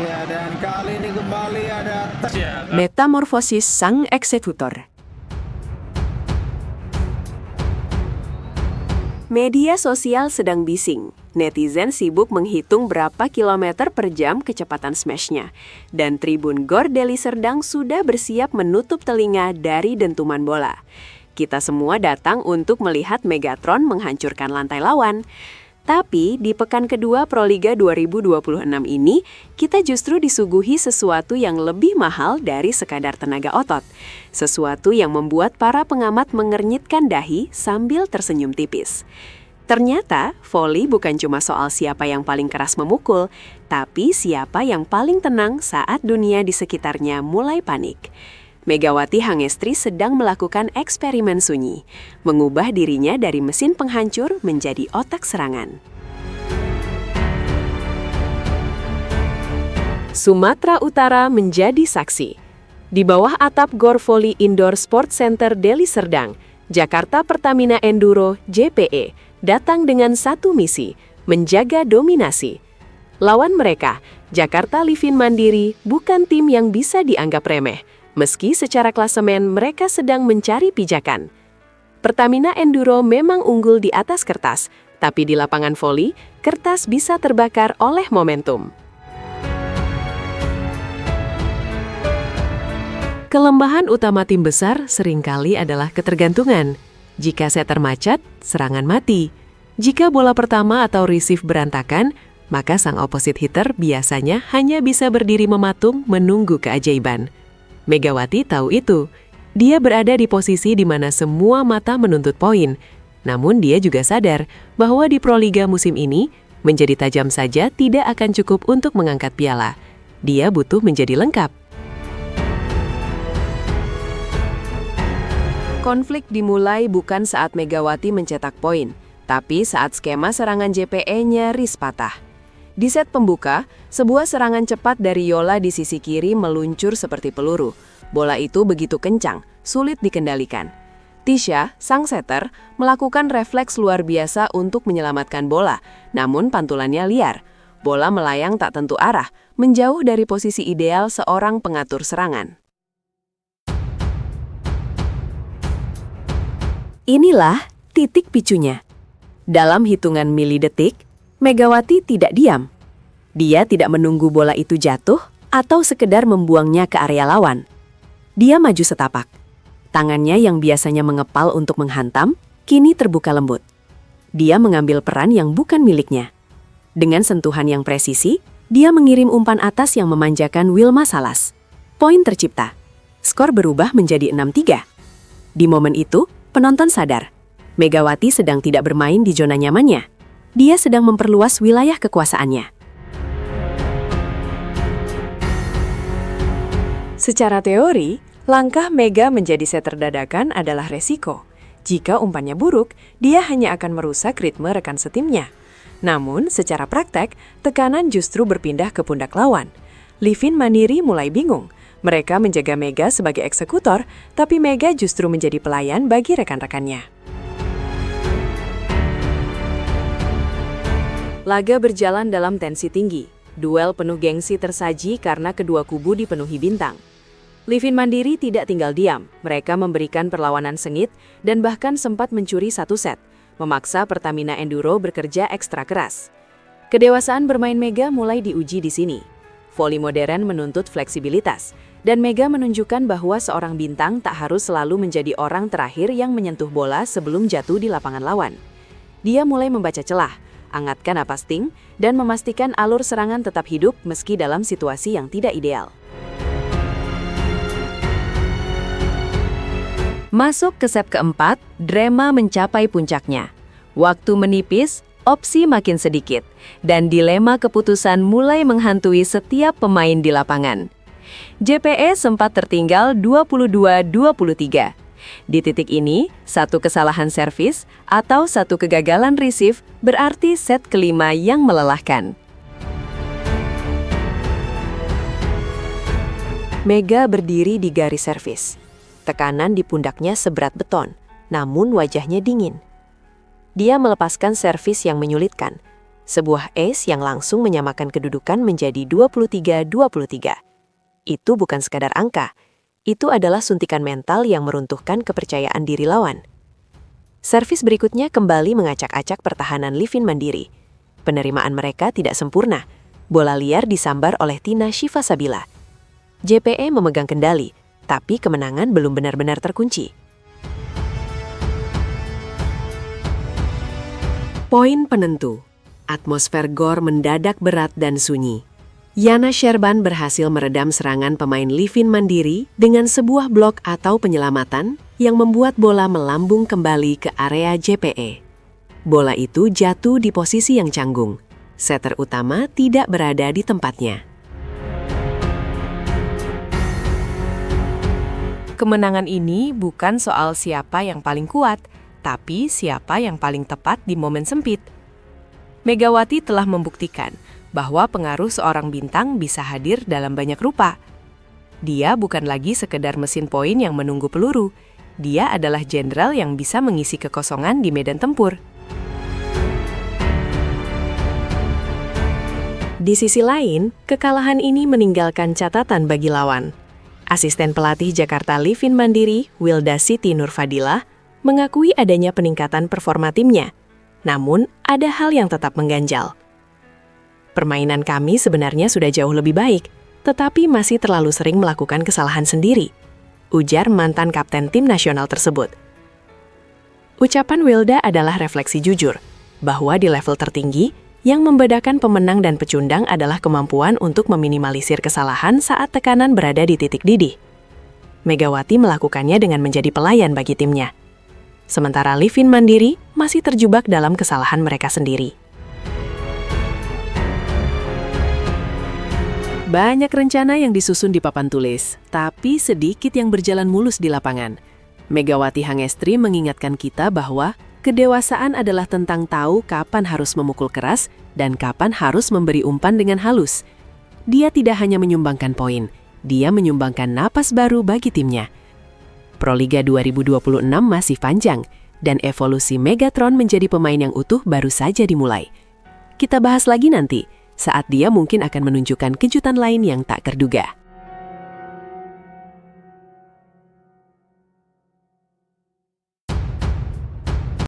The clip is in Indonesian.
Ya, dan kali ini kembali ada Metamorfosis sang eksekutor. Media sosial sedang bising. Netizen sibuk menghitung berapa kilometer per jam kecepatan smash-nya. Dan tribun Gor Deli Serdang sudah bersiap menutup telinga dari dentuman bola. Kita semua datang untuk melihat Megatron menghancurkan lantai lawan. Tapi di pekan kedua Proliga 2026 ini, kita justru disuguhi sesuatu yang lebih mahal dari sekadar tenaga otot. Sesuatu yang membuat para pengamat mengernyitkan dahi sambil tersenyum tipis. Ternyata, voli bukan cuma soal siapa yang paling keras memukul, tapi siapa yang paling tenang saat dunia di sekitarnya mulai panik. Megawati Hangestri sedang melakukan eksperimen sunyi, mengubah dirinya dari mesin penghancur menjadi otak serangan. Sumatera Utara menjadi saksi. Di bawah atap Gor Volley Indoor Sport Center Deli Serdang, Jakarta Pertamina Enduro (JPE) datang dengan satu misi, menjaga dominasi. Lawan mereka, Jakarta Livin Mandiri, bukan tim yang bisa dianggap remeh. Meski secara klasemen mereka sedang mencari pijakan. Pertamina Enduro memang unggul di atas kertas, tapi di lapangan voli, kertas bisa terbakar oleh momentum. Kelemahan utama tim besar seringkali adalah ketergantungan. Jika setter macet, serangan mati. Jika bola pertama atau receive berantakan, maka sang opposite hitter biasanya hanya bisa berdiri mematung menunggu keajaiban. Megawati tahu itu. Dia berada di posisi di mana semua mata menuntut poin. Namun dia juga sadar bahwa di Proliga musim ini, menjadi tajam saja tidak akan cukup untuk mengangkat piala. Dia butuh menjadi lengkap. Konflik dimulai bukan saat Megawati mencetak poin, tapi saat skema serangan JPE nyaris patah. Di set pembuka, sebuah serangan cepat dari Yola di sisi kiri meluncur seperti peluru. Bola itu begitu kencang, sulit dikendalikan. Tisha, sang setter, melakukan refleks luar biasa untuk menyelamatkan bola, namun pantulannya liar. Bola melayang tak tentu arah, menjauh dari posisi ideal seorang pengatur serangan. Inilah titik picunya. Dalam hitungan milidetik, Megawati tidak diam. Dia tidak menunggu bola itu jatuh atau sekedar membuangnya ke area lawan. Dia maju setapak. Tangannya yang biasanya mengepal untuk menghantam, kini terbuka lembut. Dia mengambil peran yang bukan miliknya. Dengan sentuhan yang presisi, dia mengirim umpan atas yang memanjakan Wilma Salas. Poin tercipta. Skor berubah menjadi 6-3. Di momen itu, penonton sadar. Megawati sedang tidak bermain di zona nyamannya. Dia sedang memperluas wilayah kekuasaannya. Secara teori, langkah Mega menjadi setter dadakan adalah resiko. Jika umpannya buruk, dia hanya akan merusak ritme rekan setimnya. Namun, secara praktek, tekanan justru berpindah ke pundak lawan. Livin Mandiri mulai bingung. Mereka menjaga Mega sebagai eksekutor, tapi Mega justru menjadi pelayan bagi rekan-rekannya. Laga berjalan dalam tensi tinggi. Duel penuh gengsi tersaji karena kedua kubu dipenuhi bintang. Livin Mandiri tidak tinggal diam. Mereka memberikan perlawanan sengit dan bahkan sempat mencuri satu set, memaksa Pertamina Enduro bekerja ekstra keras. Kedewasaan bermain Mega mulai diuji di sini. Voli modern menuntut fleksibilitas, dan Mega menunjukkan bahwa seorang bintang tak harus selalu menjadi orang terakhir yang menyentuh bola sebelum jatuh di lapangan lawan. Dia mulai membaca celah, angkatkan napas ting, dan memastikan alur serangan tetap hidup meski dalam situasi yang tidak ideal. Masuk ke set keempat, drama mencapai puncaknya. Waktu menipis, opsi makin sedikit, dan dilema keputusan mulai menghantui setiap pemain di lapangan. JPE sempat tertinggal 22-23. Di titik ini, satu kesalahan servis atau satu kegagalan receive berarti set kelima yang melelahkan. Mega berdiri di garis servis. Tekanan di pundaknya seberat beton, namun wajahnya dingin. Dia melepaskan servis yang menyulitkan. Sebuah ace yang langsung menyamakan kedudukan menjadi 23-23. Itu bukan sekadar angka, itu adalah suntikan mental yang meruntuhkan kepercayaan diri lawan. Servis berikutnya kembali mengacak-acak pertahanan Livin Mandiri. Penerimaan mereka tidak sempurna. Bola liar disambar oleh Tina Shiva Sabila. JPE memegang kendali, tapi kemenangan belum benar-benar terkunci. Poin penentu. Atmosfer gor mendadak berat dan sunyi. Yana Sherban berhasil meredam serangan pemain Livin Mandiri dengan sebuah blok atau penyelamatan yang membuat bola melambung kembali ke area JPE. Bola itu jatuh di posisi yang canggung. Setter utama tidak berada di tempatnya. Kemenangan ini bukan soal siapa yang paling kuat, tapi siapa yang paling tepat di momen sempit. Megawati telah membuktikan bahwa pengaruh seorang bintang bisa hadir dalam banyak rupa. Dia bukan lagi sekedar mesin poin yang menunggu peluru. Dia adalah jenderal yang bisa mengisi kekosongan di medan tempur. Di sisi lain, kekalahan ini meninggalkan catatan bagi lawan. Asisten pelatih Jakarta Livin Mandiri, Wilda Siti Nurfadilah, mengakui adanya peningkatan performa timnya. Namun, ada hal yang tetap mengganjal. Permainan kami sebenarnya sudah jauh lebih baik, tetapi masih terlalu sering melakukan kesalahan sendiri, ujar mantan kapten tim nasional tersebut. Ucapan Wilda adalah refleksi jujur, bahwa di level tertinggi, yang membedakan pemenang dan pecundang adalah kemampuan untuk meminimalisir kesalahan saat tekanan berada di titik didih. Megawati melakukannya dengan menjadi pelayan bagi timnya. Sementara Livin Mandiri masih terjebak dalam kesalahan mereka sendiri. Banyak rencana yang disusun di papan tulis, tapi sedikit yang berjalan mulus di lapangan. Megawati Hangestri mengingatkan kita bahwa kedewasaan adalah tentang tahu kapan harus memukul keras dan kapan harus memberi umpan dengan halus. Dia tidak hanya menyumbangkan poin, dia menyumbangkan napas baru bagi timnya. Proliga 2026 masih panjang, dan evolusi Megatron menjadi pemain yang utuh baru saja dimulai. Kita bahas lagi nanti, saat dia mungkin akan menunjukkan kejutan lain yang tak terduga.